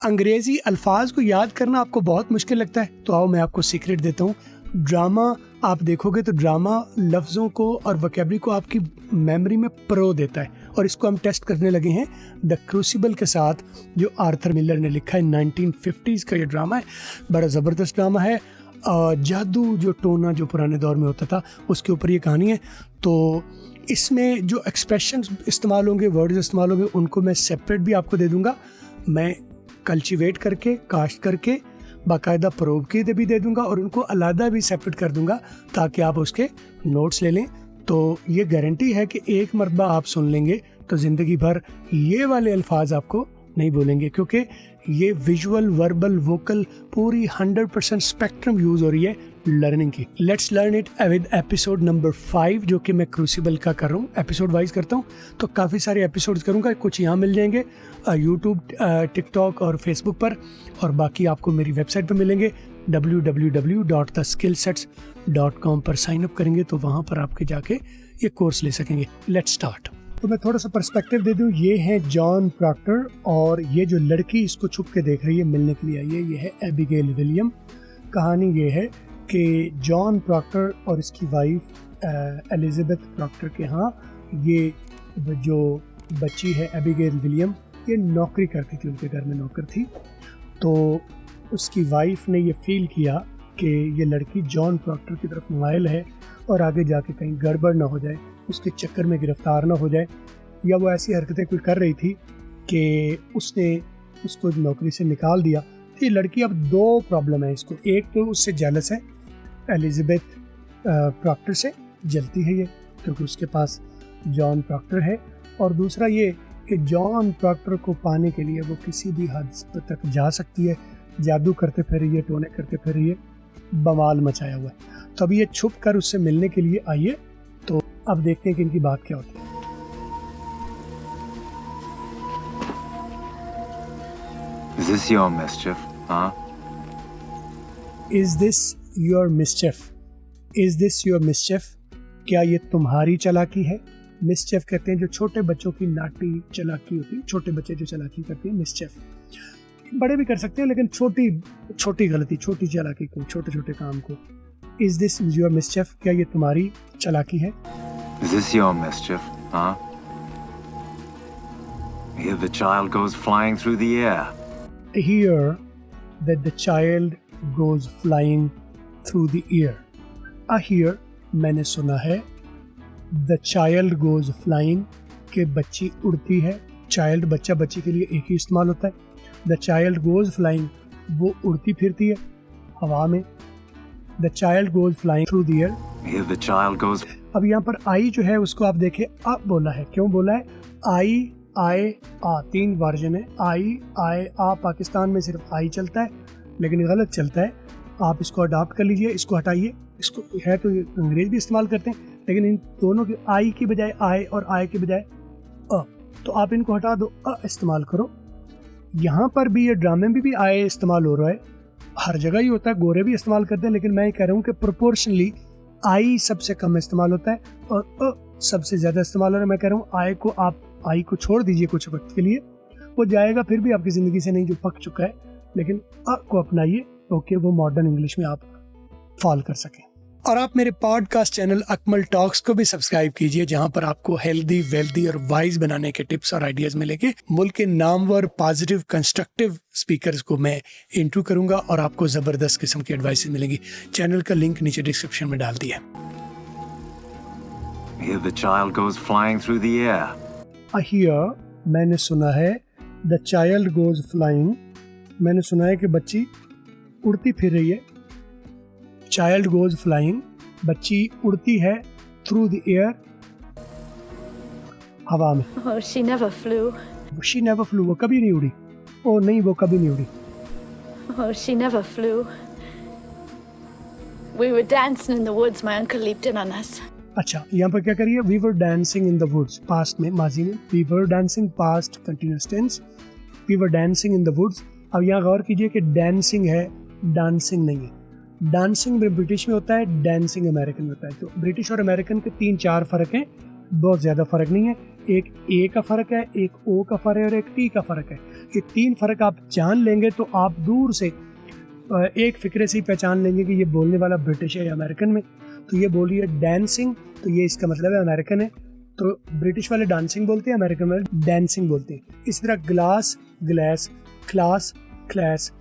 अंग्रेजी अल्फाज को याद करना आपको बहुत मुश्किल लगता है, तो आओ मैं आपको सीक्रेट देता हूँ। ड्रामा आप देखोगे तो ड्रामा लफ्ज़ों को और वोकैबुलरी को आपकी मेमोरी में परो देता है, और इसको हम टेस्ट करने लगे हैं द क्रूसिबल के साथ, जो आर्थर मिलर ने लिखा है। 1950s का ये ड्रामा है, बड़ा ज़बरदस्त ड्रामा है। जादू जो टोना जो पुराने दौर में होता था उसके ऊपर ये कहानी है। तो इसमें जो एक्सप्रेशंस इस्तेमाल होंगे, वर्ड्स इस्तेमाल होंगे, उनको मैं सेपरेट भी आपको दे दूँगा। मैं कल्टिवेट करके, काश्त करके, बाकायदा प्रोब के भी दे दूंगा, और उनको अलग भी सेपरेट कर दूंगा ताकि आप उसके नोट्स ले लें। तो ये गारंटी है कि एक मरतबा आप सुन लेंगे तो ज़िंदगी भर ये वाले अल्फाज आपको नहीं बोलेंगे, क्योंकि ये विजुअल, वर्बल, वोकल पूरी 100% स्पेक्ट्रम यूज़ हो रही है लर्निंग की। Let's learn it with episode number 5, जो कि मैं क्रूसिबल का कर रहा हूँ। एपिसोड वाइज करता हूँ, तो काफ़ी सारे एपिसोड्स करूँगा। कुछ यहाँ मिल जाएंगे यूट्यूब, टिकटॉक और फेसबुक पर, और बाकी आपको मेरी वेबसाइट पर मिलेंगे www.theskillsets.com पर साइन अप करेंगे तो वहाँ पर आपके जाके ये कोर्स ले सकेंगे। Let's start. तो मैं थोड़ा सा पर्सपेक्टिव दे दूँ। ये है जॉन प्रॉक्टर, और ये जो लड़की इसको छुप के देख रही है, मिलने के लिए आई है, ये है एबिगेल विलियम। कहानी ये है कि जॉन प्रॉक्टर और इसकी वाइफ एलिजाबेथ प्रॉक्टर के यहाँ ये जो बच्ची है एबिगेल विलियम, ये नौकरी करती थी, उनके घर में नौकर थी। तो उसकी वाइफ ने ये फील किया कि ये लड़की जॉन प्रॉक्टर की तरफ माइल है और आगे जाके कहीं गड़बड़ ना हो जाए, उसके चक्कर में गिरफ्तार ना हो जाए, या वो ऐसी हरकतें कोई कर रही थी कि उसने उसको नौकरी से निकाल दिया। तो ये लड़की, अब दो प्रॉब्लम है इसको। एक तो उससे जेलस है, एलिजाबेथ प्रॉक्टर से जलती है ये, क्योंकि उसके पास जॉन प्रॉक्टर है, और दूसरा ये कि जॉन प्रॉक्टर को पाने के लिए वो किसी भी हद तक जा सकती है, जादू करते फिर रही है, टोने करते फिर रही है, बवाल मचाया हुआ है। तो अभी ये छुप कर उससे मिलने के लिए आई है। तो अब देखते हैं कि इनकी बात क्या होती है। Is this your mischief, huh? Is this your mischief? Is this your mischief? क्या ये तुम्हारी चालाकी है? मिसचेफ कहते हैं जो छोटे बच्चों की नाटी चालाकी होती है, छोटे बच्चे जो चालाकी करते हैं, मिसचेफ। बड़े भी कर सकते हैं, लेकिन छोटी गलती, छोटी चालाकी को, छोटे छोटे काम को। Is this your mischief? क्या ये तुम्हारी चालाकी है? Is this your mischief, huh? Here the child goes flying through the air. Hear that the child goes flying through the air. I hear, मैंने सुना है, the child goes flying, के बच्ची उड़ती है। child बच्चा, बच्ची के लिए एक ही इस्तेमाल होता है। the child goes flying, वो उड़ती फिरती है हवा में। the child goes flying through the air. Here the child goes. अब यहाँ पर आई जो है उसको आप देखें, अब बोला है। क्यों बोला है? आई, आए, आ, 3 वर्जन है। आई, आए, आ। पाकिस्तान में सिर्फ आई चलता है, लेकिन गलत चलता है। आप इसको अडॉप्ट कर लीजिए, इसको हटाइए। इसको है तो अंग्रेज भी इस्तेमाल करते हैं, लेकिन इन दोनों की आई की बजाय आए और आए की बजाय अ, तो आप इनको हटा दो, अ इस्तेमाल करो। यहाँ पर भी ये ड्रामे में भी आए इस्तेमाल हो रहा है, हर जगह ही होता है, गोरे भी इस्तेमाल करते हैं, लेकिन मैं कह रहा हूँ कि प्रोपोर्शनली आई सबसे कम इस्तेमाल होता है और अ सबसे ज़्यादा इस्तेमाल हो रहा है। मैं कह रहा हूँ आई को, आप आई को छोड़ दीजिए कुछ वक्त के लिए, वो जाएगा फिर भी आपकी ज़िंदगी से नहीं जो पक चुका है, लेकिन अ को अपनाइए, ओके, वो मॉडर्न इंग्लिश में आप फॉलो कर सकें। और आप मेरे पॉडकास्ट चैनल अकमल टॉक्स को भी सब्सक्राइब कीजिए, जहां पर आपको हेल्दी, वेल्दी और वाइज बनाने के टिप्स और आइडियाज मिलेंगे। मुल्क के नामवर, पॉजिटिव, कंस्ट्रक्टिव स्पीकर्स को मैं इंटरव्यू करूंगा और आपको जबरदस्त किस्म की एडवाइस मिलेंगी। चैनल का लिंक नीचे डिस्क्रिप्शन में डाल दिया। Here the child goes flying through the air. I hear, मैंने सुना है, the child goes flying, मैंने सुना है कि बच्ची उड़ती फिर रही है। Child goes flying, बच्ची उड़ती है, through the air, हवा में। Oh, she never flew. She never flew, वो कभी नहीं उड़ी। ओ नहीं, वो कभी नहीं उड़ी। Oh, she never flew. We were dancing in the woods. My uncle leaped in on us. अच्छा, यहाँ पर क्या करिए? We were dancing in the woods, past में, माजी में। We were dancing, past continuous tense. We were dancing in the woods. अब यहाँ गौर कीजिए कि dancing है, dancing नहीं है। डांसिंग ब्रिटिश में होता है, डांसिंग अमेरिकन में होता है। तो ब्रिटिश और अमेरिकन के 3-4 फ़र्क हैं, बहुत ज़्यादा फ़र्क नहीं है। एक ए का फ़र्क है, एक ओ का फ़र्क है और एक टी का फ़र्क है। ये 3 फ़र्क आप जान लेंगे तो आप दूर से एक फ़िक्रे से ही पहचान लेंगे कि ये बोलने वाला ब्रिटिश है या अमेरिकन में। तो ये बोल रही है डांसिंग, तो ये इसका मतलब है अमेरिकन है। तो ब्रिटिश वाले डांसिंग बोलते हैं, अमेरिकन वाले डांसिंग बोलते हैं। इसी तरह glass, glass, class, class,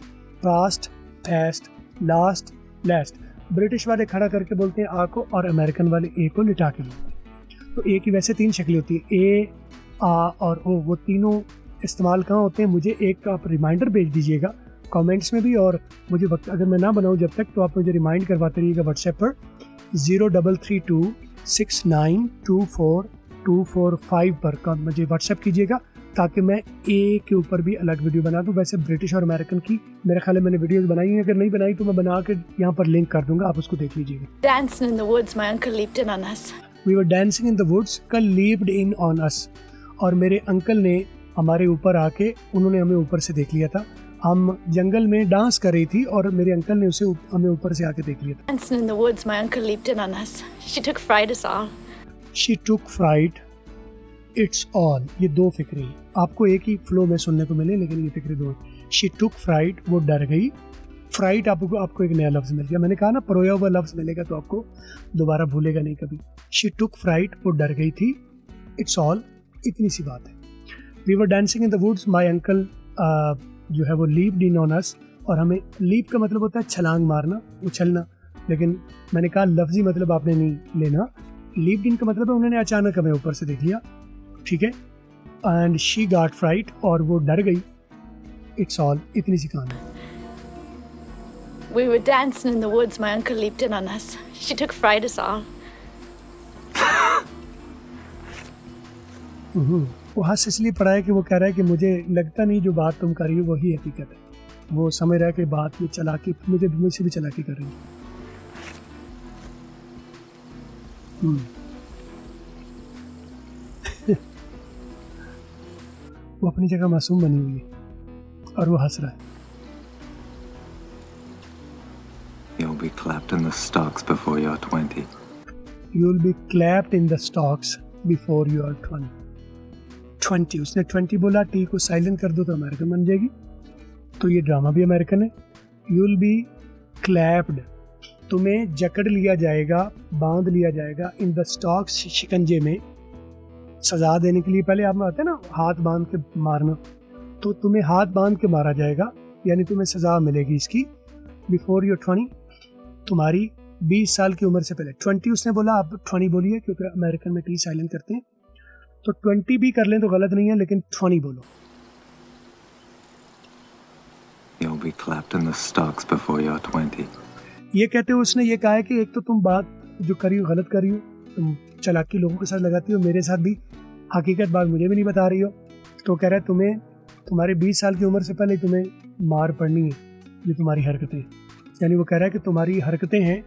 fast, fast, last, last. British वाले खड़ा करके बोलते हैं आ को, और अमेरिकन वाले ए को लिटा के बोलते हैं। तो ए की वैसे 3 शक्लें होती है, ए, आ और ओ। वो तीनों इस्तेमाल कहाँ होते हैं, मुझे एक आप रिमाइंडर भेज दीजिएगा कमेंट्स में भी, और मुझे वक्त अगर मैं ना बनाऊँ जब तक तो आप मुझे रिमाइंड करवाते रहिएगा व्हाट्सएप पर 033269242445 पर मुझे व्हाट्सएप कीजिएगा, ताकि मैं ए के ऊपर भी अलग वीडियो बना दूँ। वैसे ब्रिटिश और अमेरिकन की मेरे ख्याल में मैंने वीडियोस बनाई हैं, अगर नहीं बनाई तो मैं बना के यहाँ पर लिंक कर दूंगा, आप उसको देख लीजिएगा। Dancing in the woods, my uncle leaped in on us. We were dancing in the woods, कल leaped in on us, और मेरे अंकल ने हमारे ऊपर आके, उन्होंने हमें ऊपर से देख लिया था। हम जंगल में डांस कर रही थी और मेरे अंकल ने उसे हमें ऊपर से आके देख लिया था। Dancing in the woods, my uncle leaped in on us. She took fright us all. She took fright, it's all। ये 2 फिक्रे हैं, आपको एक ही फ्लो में सुनने को मिले लेकिन ये फिक्रे 2 हैं। She took fright, वो डर गई। फ्राइट आपको एक नया लफ्ज़ मिल गया। मैंने कहा ना परोया हुआ लफ्ज़ मिलेगा तो आपको दोबारा भूलेगा नहीं कभी। She took fright, वो डर गई थी। It's all, इतनी सी बात है। We were dancing in the woods, my uncle जो है वो leaped in on us, और हमें leap का मतलब होता है छलांग मारना, उछलना, लेकिन मैंने कहा लफ्ज़ी मतलब आपने नहीं लेना। leaped in का मतलब है उन्होंने अचानक हमें ऊपर से देख लिया, ठीक है। And she got fright, और वो डर गई। It's all, इतनी सी कहानी। We were dancing in the woods, my uncle leaped in on us. She took fright us all. वो हंस इसलिए पड़ा है कि वो कह रहा है कि मुझे लगता नहीं जो बात तुम कर रही हो वही हकीकत है। वो समझ रहा है कि बात में चालाकी, मुझसे भी चालाकी कर रही है। वो अपनी जगह मासूम बनी हुई है और वो हंस रहा है। You'll be clapped in the stocks before you're 20. You'll be clapped in the stocks before you are 20। उसने 20 बोला, टी को साइलेंट कर दो तो अमेरिकन बन जाएगी, तो ये ड्रामा भी अमेरिकन है। You'll be clapped, तुम्हें जकड़ लिया जाएगा, बांध लिया जाएगा, इन द स्टॉक्स, शिकंजे में। सजा देने के लिए पहले आप में आते हैं ना हाथ बांध के मारना, तो तुम्हें हाथ बांध के मारा जाएगा, यानी तुम्हें सजा मिलेगी इसकी। बिफोर यूर 20, तुम्हारी 20 साल की उम्र से पहले। 20 उसने बोला, आप 20 बोलिए क्योंकि अमेरिकन में टी साइलेंट करते हैं, तो 20 भी कर लें तो गलत नहीं है, लेकिन 20 बोलो। You'll be clapped in the stocks before you're 20. ये कहते हुए उसने ये कहा है कि एक तो तुम बात जो करी हो गलत करी हो, तुम चालाकी लोगों के साथ लगाती हो, मेरे साथ भी हकीकत बात मुझे भी नहीं बता रही हो। तो कह रहा है तुम्हें तुम्हारे 20 साल की उम्र से पहले तुम्हें मार पड़नी है, ये तुम्हारी हरकतें। यानी वो कह रहा है कि तुम्हारी हरकतें हैं,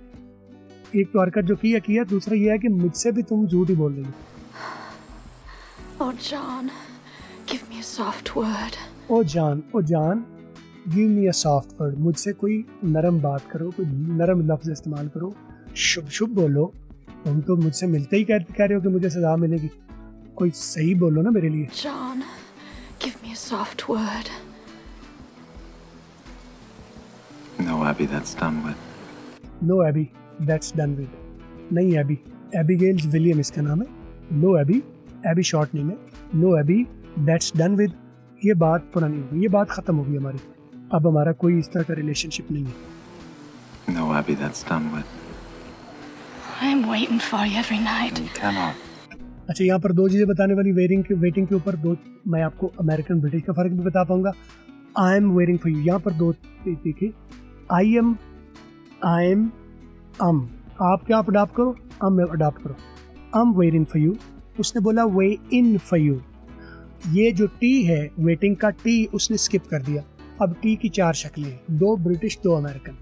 एक तो हरकत जो किया, दूसरा ये है कि मुझसे भी तुम झूठ ही बोल रही हो। Oh, John, give me a soft word. ओ जान, give me a soft word, मुझसे कोई नरम बात करो, कोई नरम लफ्ज़ इस्तेमाल करो, शुभ शुभ बोलो। तुम तो मुझसे मिलते ही कह रहे हो कि मुझे सजा मिलेगी, कोई सही बोलो ना मेरे लिए। John, give me a soft word. No, Abby, that's done with. No Abby, that's done with. नहीं एबी, एबिगेल विलियम इसका नाम है। No Abby, Abby short name है। No Abby, that's done with, ये बात पुरानी हो गई, ये बात ख़त्म हो गई हमारी, अब हमारा कोई इस तरह का रिलेशनशिप नहीं है। No, Abby, that's done with. I'm waiting for you every night. You cannot. अच्छा, यहाँ पर 2 चीज़ें बताने वाली, वेटिंग के ऊपर 2, मैं आपको अमेरिकन ब्रिटिश का फ़र्क भी बता पाऊँगा। I am waiting for you, यहाँ पर 2 देखिए, आई एम, आप क्या अडॉप्ट करो, अडॉप्ट करो। I am waiting for you, उसने बोला वे इन फॉर यू। ये जो टी है, वेटिंग का टी उसने स्किप कर दिया। अब टी की 4 शक्लें हैं, 2 British 2 American.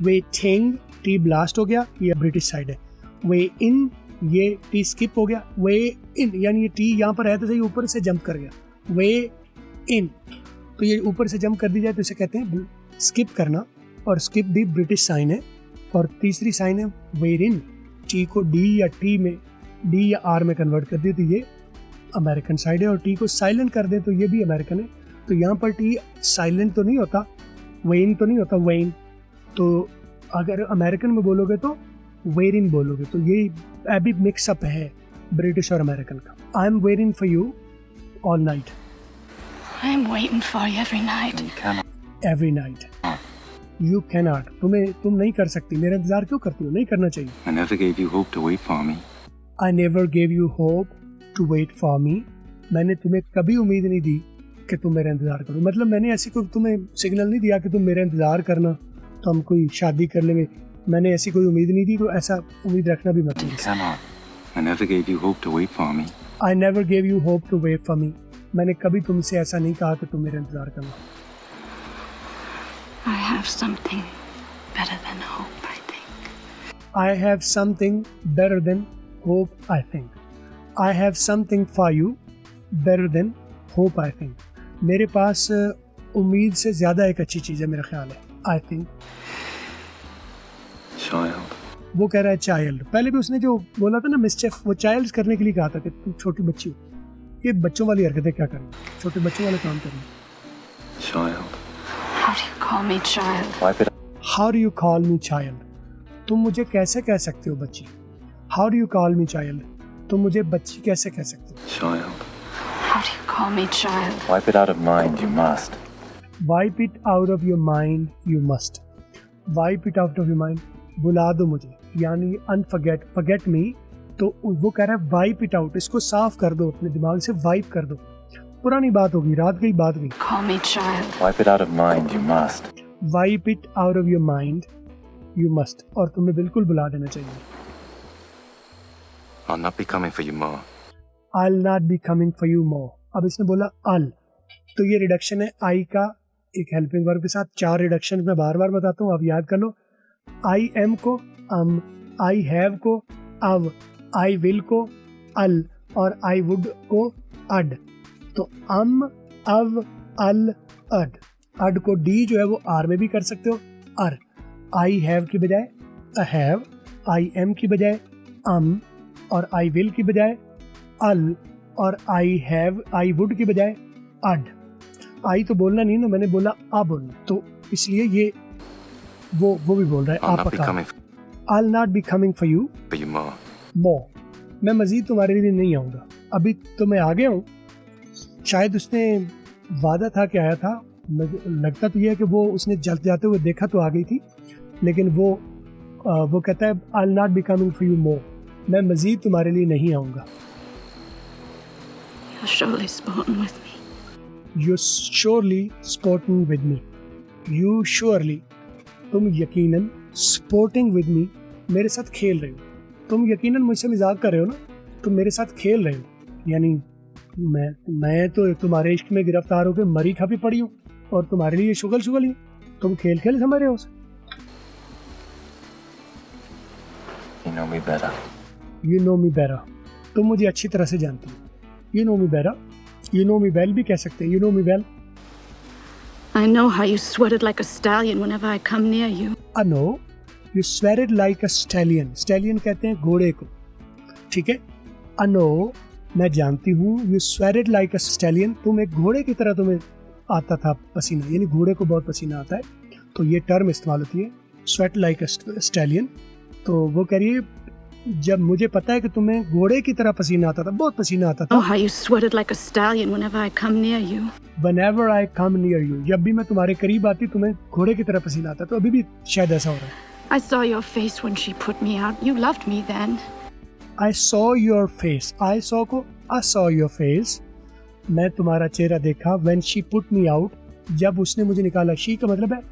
Waiting, T blast हो गया, ये ब्रिटिश साइड है। वे इन, ये टी स्किप हो गया। वे इन, यानी ये टी यहाँ पर है तो सही, ऊपर से जंप कर गया। वे इन, तो ये ऊपर से जंप कर दी जाए तो इसे कहते हैं स्किप करना, और स्किप भी ब्रिटिश साइन है। और तीसरी साइन है वेर इन, टी को डी या टी में, डी या आर में कन्वर्ट कर दिए तो ये अमेरिकन साइड है, और टी को साइलेंट कर दें तो ये भी अमेरिकन है। तो यहाँ पर टी साइलेंट तो नहीं होता, वेन तो नहीं होता, वेन। तो अगर अमेरिकन में बोलोगे तो वेरिन बोलोगे। तो ये अभी मिक्सअप है ब्रिटिश और अमेरिकन का। I am wearing for you all night. I am waiting for you every night. You cannot. Every night. You can not, तुम नहीं कर सकती। मेरा इंतजार क्यों करती हो? नहीं करना चाहिए। I never gave you hope to wait for me. I never gave you hope to wait for me. मैंने तुम्हें कभी उम्मीद नहीं दी कि तुम मेरा इंतजार करो। मतलब मैंने ऐसी कोई तुम्हें सिग्नल नहीं दिया कि तुम मेरा इंतजार करना तो हम कोई शादी कर लेंगे। मैंने ऐसी कोई उम्मीद नहीं दी, तो ऐसा उम्मीद रखना भी मत You कीजिए। cannot. I never gave you hope to wait for me. I never gave you hope to wait for me. मैंने कभी तुमसे ऐसा नहीं कहा कि तुम मेरा इंतजार करना। I have something better than hope, I think. I have something better than hope, I think. I have something for you better than hope, I think. मेरे पास उम्मीद से ज़्यादा एक अच्छी चीज़ है, मेरा ख्याल है। I think. Child. वो कह रहा है चाइल्ड। पहले भी उसने जो बोला था ना मिसचेफ, वो चाइल्ड करने के लिए कहा था कि तुम छोटी बच्ची हो। ये बच्चों वाली हरकतें क्या करें, छोटे बच्चों वाले काम करें। Child. How do you call me child? Wipe it. How do you call me child? तुम मुझे कैसे कह सकते हो बच्ची? How do you call me child? तुम मुझे बच्ची कैसे कह सकते हो? Child. How do you call me child? Wipe it out of mind. You must. Wipe it out of your mind, you must. Wipe it out of your mind. बुला दो मुझे, यानी unforget, forget me। तो वो कह रहा है wipe it out, इसको साफ कर दो, अपने दिमाग से वाइप कर दो। पुरानी बात होगी, रात गई बात गई। Call me child. Wipe it out of mind. You must. Wipe it out of your mind you must. और तुम्हें बिल्कुल बुला देना चाहिए। I'll not be coming for you more. I'll not be coming for you more। अब इसने बोला अल, तो ये रिडक्शन है आई का एक हेल्पिंग वर्ब के साथ। 4 रिडक्शन मैं बार बार बताता हूँ, आप याद कर लो। आई एम को अम, आई हैव को अव, आई विल को अल और आई वुड को अड। तो अम, अव, अल, अड। अड को डी जो है वो आर में भी कर सकते हो, अर। आई हैव की बजाय अ हैव, आई एम की बजाय अम और आई विल की बजाय अल और आई हैव, आई वुड की बजाय अड। आई तो बोलना नहीं ना, मैंने बोला आ बोलना, तो इसलिए ये वो भी बोल रहा है I'll आप not be coming I'll not be coming for you for you more. more। मैं मजीद तुम्हारे लिए नहीं आऊँगा, अभी तो मैं आ गया हूँ। शायद उसने वादा था कि आया था, लगता तो ये है कि वो उसने जाते हुए देखा तो आ गई थी, लेकिन वो कहता है I'll not be coming for you more। मैं मजीद तुम्हारे लिए नहीं आऊँगा। You're surely sporting with me. You surely sporting with me। You surely, तुम यकीनन, sporting with me, मेरे साथ खेल रहे हो। तुम यकीनन मुझसे मजाक कर रहे हो ना, तुम मेरे साथ खेल रहे हो। यानी मैं तो तुम्हारे इश्क में गिरफ्तार होकर मरी खपी पड़ी हूँ और तुम्हारे लिए शुगल ही तुम खेल समझ रहे हो उसे। You know me better. You know me better। तुम मुझे अच्छी तरह से जानती हो। You know me better। You know me well भी कह सकते हैं। You know me well। I know how you sweated like a stallion whenever I come near you. I know you sweated like a stallion। Stallion कहते हैं घोड़े को, ठीक है। I know, मैं जानती हूँ। You sweated like a stallion, तुम एक घोड़े की तरह, तुम्हें आता था पसीना, यानी घोड़े को बहुत पसीना आता है, तो ये टर्म इस्तेमाल होती है sweat like a stallion। तो वो कह रही है जब मुझे पता है कि तुम्हें घोड़े की तरह पसीना आता था, बहुत पसीना आता था। Oh, how you sweated like a stallion whenever I come near you. Whenever I come near you, जब भी मैं तुम्हारे करीब आती तुम्हें घोड़े की तरह पसीना आता। तो अभी भी शायद ऐसा हो रहा है। I saw your face when she put me out. You loved me then. I saw your face। I saw को I saw your face, मैं तुम्हारा चेहरा देखा। When she put me out, जब उसने मुझे निकाला। she का मतलब है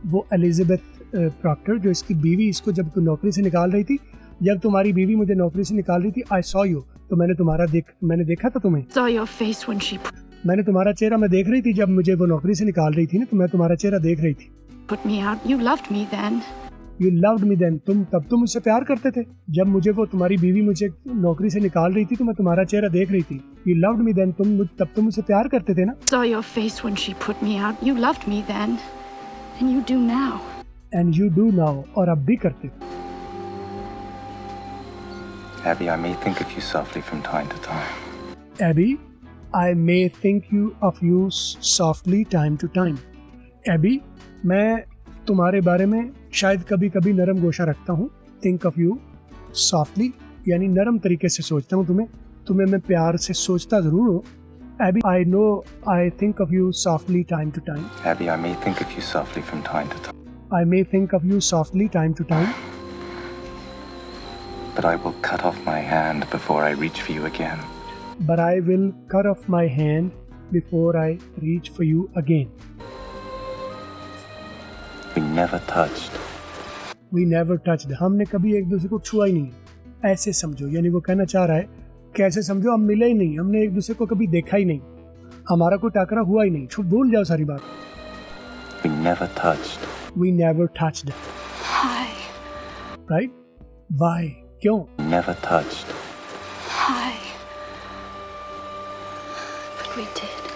वो एलिजाबेथ प्रॉक्टर, जो इसकी बीवी, इसको जब तू नौकरी से निकाल रही थी, जब तुम्हारी बीवी मुझे नौकरी से निकाल रही थी, I saw you, तो मैंने देखा था तुम्हें। Saw your face when she मैंने तुम्हारा चेहरा मैं देख रही थी जब मुझे वो नौकरी से निकाल रही थी ना, तो मैं तुम्हारा चेहरा देख रही थी। put me out. You loved me then. You loved me then, तब तुम मुझसे प्यार करते थे। जब मुझे वो तुम्हारी बीवी मुझे नौकरी से निकाल रही थी तो मैं तुम्हारा चेहरा देख रही थी। You loved me then, तब तुम मुझसे प्यार करते थे ना। Saw your face when she put me out. You loved me then. And you do now. And you do now, और अब भी करते हो। Abby, I may think of you softly from time to time. Abby, I may think of you softly time to time. Abby, मैं तुम्हारे बारे में शायद कभी कभी नरम गोशा रखता हूँ. Think of you softly यानी नरम तरीके से सोचता हूँ तुम्हें मैं प्यार से सोचता ज़रूर हूँ. Abby, I know I think of you softly time to time. Abby, I may think of you softly from time to time, I may think of you softly time to time. but I will cut off my hand before I reach for you again. But I will cut off my hand before I reach for you again. We never touched. We never touched. हमने कभी एक दूसरे को छुआ ही नहीं. ऐसे समझो, यानी वो कहना चाह रहा है कैसे समझो, हम मिले ही नहीं, हमने एक दूसरे को कभी देखा ही नहीं, हमारा कोई टाकरा हुआ ही नहीं. छुप भूल जाओ सारी बात. We never touched. We never touched. Hi. Right? Why? क्यों? Never touched. Hi. But we did.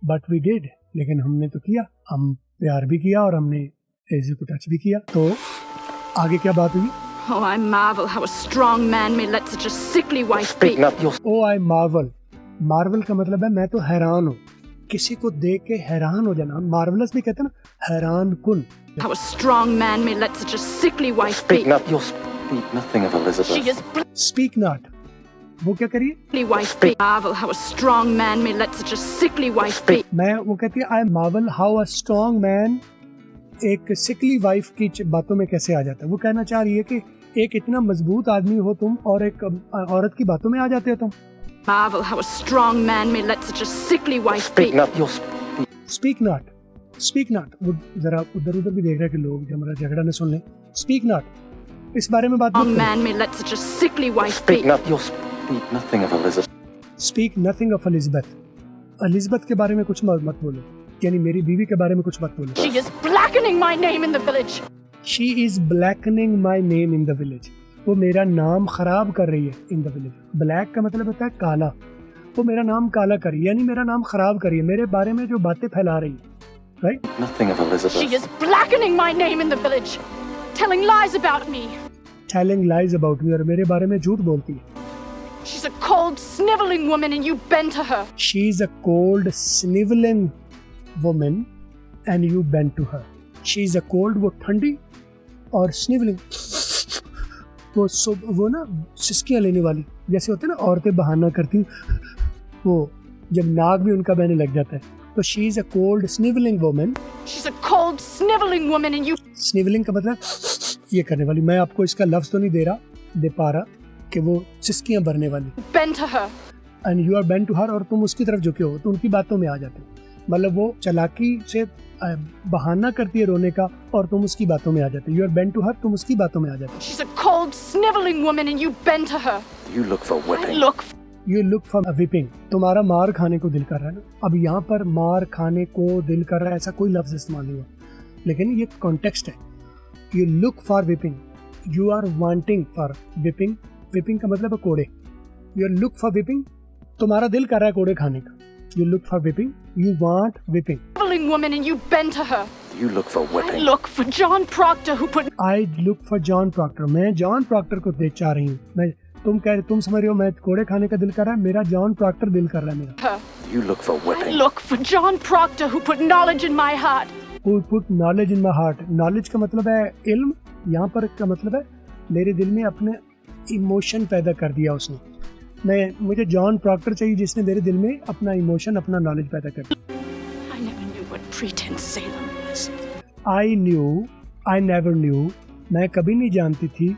But we did. लेकिन हमने तो किया, हम प्यार भी किया और हमने ऐसे को टच भी किया. तो आगे क्या बात हुई? Oh, I marvel how a strong man may let such a sickly wife be. Oh, I marvel. Marvel का मतलब है मैं तो हैरान हूँ. किसी को देख के हैरान हो जाना. मार्वलस भी कहते हैं ना, हैरान कुन. How a strong man may let such a sickly wife be. Speak nothing of Elizabeth. She is Speak not. वो क्या करिए? sickly wife be. Marvel how a strong man may let such a sickly wife be. मैं वो कहती है I marvel how a strong man एक सिकली wife की बातों में कैसे आ जाता है. वो कहना चाह रही है कि एक इतना मजबूत आदमी हो तुम और एक औरत की बातों में आ जाते हो तुम. Marvel how a strong man may let such a sickly wife be. Speak not. Speak not. वो जरा उधर उधर भी देख रहा है कि लोग हमारा झगड़ा न सुन लें. Speak not. इस बारे में बात Strong मत man may let such a sickly wife be. Speak nothing of Elizabeth. करो. Speak nothing of Elizabeth. Elizabeth के बारे में कुछ मत बोलो, यानी मेरी बीवी के बारे में कुछ मत बोलो. She is blackening my name in the village. She is blackening my name in the village. वो मेरा नाम खराब कर रही है in the village. Black का मतलब होता है काला. वो मेरा नाम काला कर रही है, यानी मेरा नाम खराब कर रही है, मेरे बारे में जो बातें फैला रही है. Right? Nothing of Elizabeth. She is blackening my name in the village, telling lies about me. Telling lies about me और मेरे बारे में झूठ बोलती है. She's a cold, sniveling woman and you bend to her. She is a cold, sniveling woman and you bend to her. She is a cold, वो ठंडी, और sniveling वो ना सिसकियाँ लेने वाली जैसे होते हैं ना, औरतें बहाना करती, वो जब नाक भी उनका बहने लग जाता है. तो she is a cold, sniveling woman. She's a cold, sniveling woman and you. Sniveling का मतलब ये करने वाली. मैं आपको इसका लफ्ज तो नहीं दे पा रहा कि वो सिसकियाँ भरने वाली. Bend to her. And you are bent to her और तुम उसकी तरफ झुके हो, तो उनकी बातों में आ जाते हो. मतलब वो चालाकी से बहाना करती है रोने का और तुम उसकी बातों में आ जाते. You are bent to her, तुम उसकी बातों में आ जाते. She's a cold, sniveling woman and you bend to her. You look for whipping. I look. You look for a whipping. तुम्हारा मार खाने को दिल कर रहा है ना. अब यहाँ पर मार खाने को दिल कर रहा है ऐसा कोई लफ्ज इस्तेमाल नहीं हुआ, लेकिन ये कॉन्टेक्स्ट है. You look for whipping. You are wanting for whipping. Whipping का मतलब है कोड़े. You look for whipping. तुम्हारा दिल कर रहा है कोड़े खाने का. You look for whipping. You want whipping. Sniveling woman and you bend to her. You look for I whipping. look for John Proctor who put I look for John Proctor. मैं John Procter को देख चाह रही हूँ. मैं तुम समझ रहे हो मैं कोड़े खाने का दिल कर रहा है, मेरा जॉन प्रॉक्टर दिल कर रहा है मेरा. her. You look for I whipping. look for John Proctor who put knowledge in my heart. Who put knowledge in my heart. Knowledge का मतलब है इल्म, यहाँ पर का मतलब है मेरे दिल में अपने इमोशन पैदा कर दिया उसने. मुझे जॉन प्रॉक्टर चाहिए जिसने मेरे दिल में अपना इमोशन, अपना नॉलेज पैदा कर दिया. I never knew what pretense Salem was. I never knew. मैं कभी नहीं जानती थी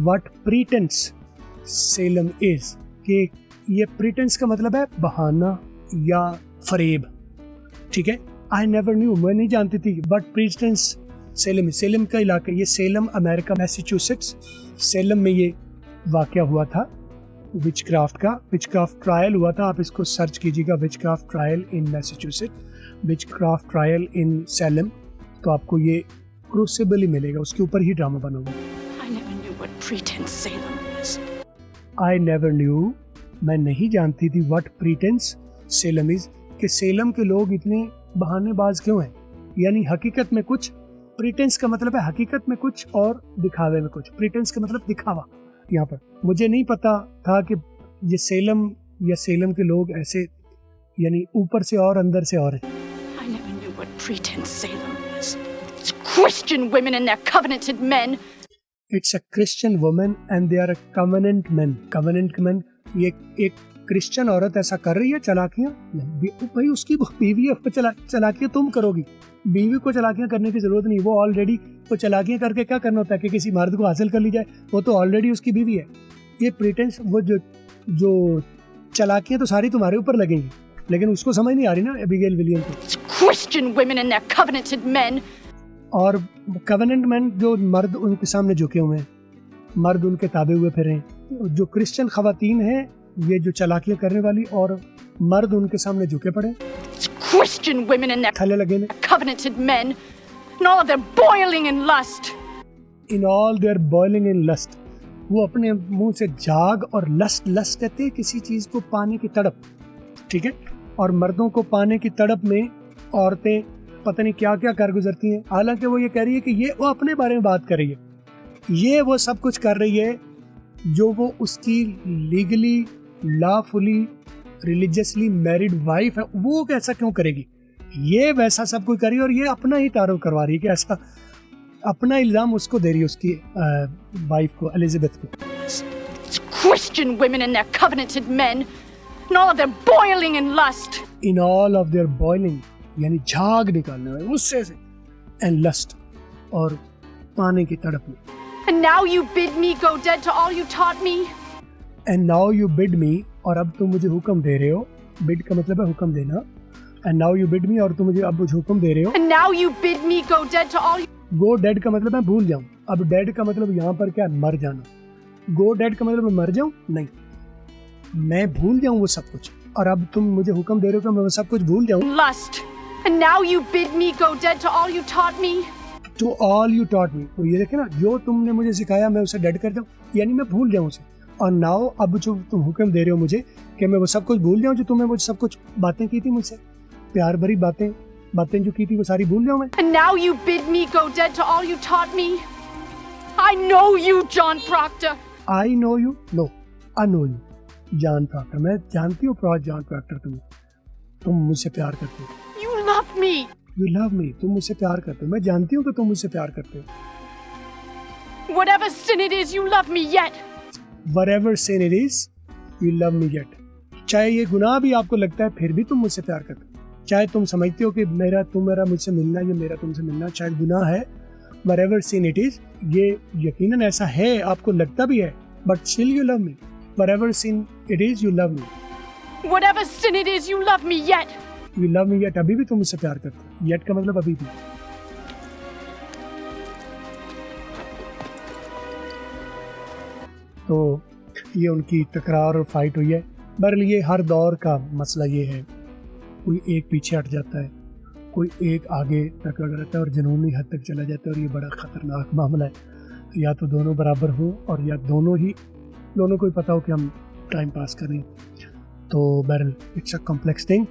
what pretense Salem is. कि ये pretense का मतलब है बहाना या फरेब. ठीक है. I never knew. मैं नहीं जानती थी what pretense Salem. सेलम का इलाका, ये सेलम अमेरिका, मैसाचुसेट्स. सेलम में ये वाक़या हुआ था विचक्राफ्ट का. विचक्राफ्ट ट्रायल हुआ था. आप इसको सर्च कीजिएगा, witchcraft trial in Massachusetts, witchcraft trial in Salem, तो आपको ये क्रूसिबल ही मिलेगा. उसके ऊपर ही ड्रामा बना हुआ. I never knew what pretense Salem was. I never knew. मैं नहीं जानती थी what pretense Salem is. कि सेलम के लोग इतने बहानेबाज क्यों हैं. यानी हकीकत में कुछ, प्रीटेंस का मतलब है हकीकत में कुछ और दिखावे में कुछ. प्रीटेंस का मतलब दिखावा. यहाँ पर मुझे नहीं पता था कि ये सेलम या सेलम के लोग ऐसे यानी ऊपर से और अंदर से और है। I never knew what pretense Salem was. It's Christian women and their covenanted men. It's a Christian woman and they are a covenant men. Covenant men, ये एक क्रिश्चियन औरत ऐसा कर रही है, चालाकियां नहीं भाई, उसकी बीवी है, चालाकियां तुम करोगी। बीवी को चालाकियां करने की जरूरत नहीं, वो ऑलरेडी, वो चालाकियां करके क्या करना होता है कि किसी मर्द को हासिल कर ली जाए, वो तो ऑलरेडी उसकी बीवी है। ये प्रिटेंस, वो जो चालाकियां तो सारी तुम्हारे ऊपर लगेंगी, लेकिन उसको समझ नहीं आ रही ना एबिगेल विलियम को। It's Christian women and their covenanted men. और कवेनेंट मैन, जो मर्द उनके सामने झुके हुए हैं, मर्द उनके ताबे हुए फिर हैं। जो क्रिश्चियन खवातीन हैं, ये जो चालाकियां करने वाली, और मर्द उनके सामने झुके पड़े, It's Christian women and their थले लगे ने। covenanted men. And all of their boiling in lust. In all their boiling in lust, वो अपने मुंह से जाग, और लस्ट कहते हैं किसी चीज को पाने की तड़प, ठीक है। और मर्दों को पाने की तड़प में औरतें पता नहीं क्या क्या कर गुजरती हैं। हालांकि वो ये कह रही है कि ये वो अपने बारे में बात कर रही है, ये वो सब कुछ कर रही है जो वो उसकी legally, lawfully, religiously married wife है, वो कैसा क्यों करेगी? ये वैसा सब कुछ करी, और ये अपना ही तारुफ करवा रही है कि ऐसा अपना इल्जाम उसको दे रही है, उसकी वाइफ को, एलिजाबेथ को। It's Christian women and their covenanted men. And all of their boiling in lust. In all of their boiling, यानी झाग निकालने वाले गुस्से से, and lust, और पाने की तड़प में। And now you bid me go dead to all you taught me. And now you bid me, और अब तुम मुझे हुक्म दे रहे हो। बिड का मतलब है हुक्म देना। And now you bid me, और तुम मुझे अब मुझे हुक्म दे रहे हो। And now you bid me go dead to all you. Go dead का मतलब है भूल जाऊं। अब dead का मतलब यहाँ पर क्या, मर जाना। Go dead का मतलब मैं मर जाऊं, नहीं, मैं भूल जाऊं वो सब कुछ, और अब तुम मुझे हुक्म दे रहे हो कि मैं वो सब कुछ भूल जाऊं। Lust. And now you bid me go dead to all you taught me. To all you taught me, तो ये देखे ना, जो तुमने मुझे सिखाया मैं उसे डेड कर जाऊं, यानी मैं भूल जाऊं उसे। और नाउ, अब जो तुम हुक्म दे रहे हो मुझे कि मैं वो सब कुछ भूल जाऊं, जो तुमने मुझे सब कुछ बातें की थी मुझसे, प्यार भरी बातें जो की थी, वो सारी भूल जाऊं मैं। And now you bid me go dead to all you taught me. I know you, John Proctor. I know you, no, I know you, John Proctor. मैं जानती हूँ जॉन प्रॉक्टर, तुम मुझसे प्यार करते हो। You love me. You love me, तुम मुझसे प्यार करते हो। मैं जानती हूँ कि तुम मुझसे प्यार करते हो। Whatever sin it is, you love me yet. Whatever sin it is, you love me yet. चाहे ये गुनाह भी आपको लगता है, फिर भी तुम मुझसे प्यार करते हो। चाहे तुम समझते हो कि मेरा मुझसे मिलना, ये मेरा तुमसे मिलना चाहे गुनाह है, whatever sin it is, ये यकीनन ऐसा है, आपको लगता भी है, but still you love me. Whatever sin it is, you love me. Whatever sin it is, you love me yet. You love me yet, अभी भी तुम मुझसे प्यार करते हो। Yet का मतलब अभी भी। तो ये उनकी तकरार और फाइट हुई है। बहरहाल ये हर दौर का मसला ये है, कोई एक पीछे हट जाता है, कोई एक आगे तक लगा रहता है और जुनूनी हद तक चला जाता है, और ये बड़ा ख़तरनाक मामला है। या तो दोनों बराबर हों, और या दोनों को ही पता हो कि हम टाइम पास करें। तो बहरहाल इट्स अ कॉम्प्लेक्स थिंग।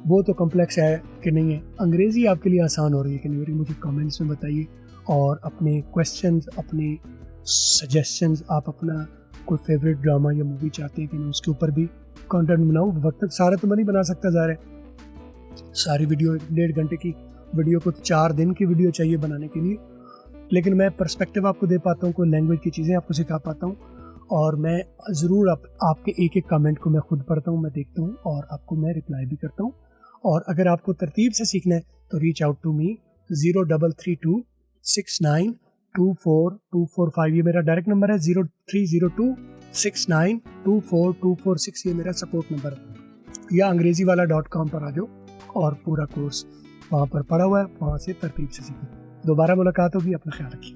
वो तो कॉम्प्लेक्स है कि नहीं है। अंग्रेज़ी आपके लिए आसान हो रही है कि नहीं हो रही, मुझे कमेंट्स में बताइए। और अपने क्वेश्चंस, अपने सजेशंस, आप अपना कोई फेवरेट ड्रामा या मूवी चाहते हैं कि मैं उसके ऊपर भी कंटेंट बनाऊँ। वक्त सारा तो मैं नहीं बना सकता, ज़ाहिर है सारी वीडियो 1.5 घंटे की वीडियो को 4 दिन की वीडियो चाहिए बनाने के लिए, लेकिन मैं पर्सपेक्टिव आपको दे पाता हूँ, कोई लैंग्वेज की चीज़ें आपको सिखा पाता हूँ। और मैं ज़रूर आपके एक कमेंट को मैं खुद पढ़ता हूँ, मैं देखता हूँ, और आपको मैं रिप्लाई भी करता हूँ। और अगर आपको तरतीब से सीखना है तो रीच आउट टू मी 0332 69 24245, ये मेरा डायरेक्ट नंबर है। 0302 69 24246, ये मेरा सपोर्ट नंबर है। या अंग्रेजीवाला.com पर आ जाओ और पूरा कोर्स वहाँ पर पढ़ा हुआ है, वहाँ से तरतीब से सीखो। दोबारा मुलाकात होगी, अपना ख्याल रखिए।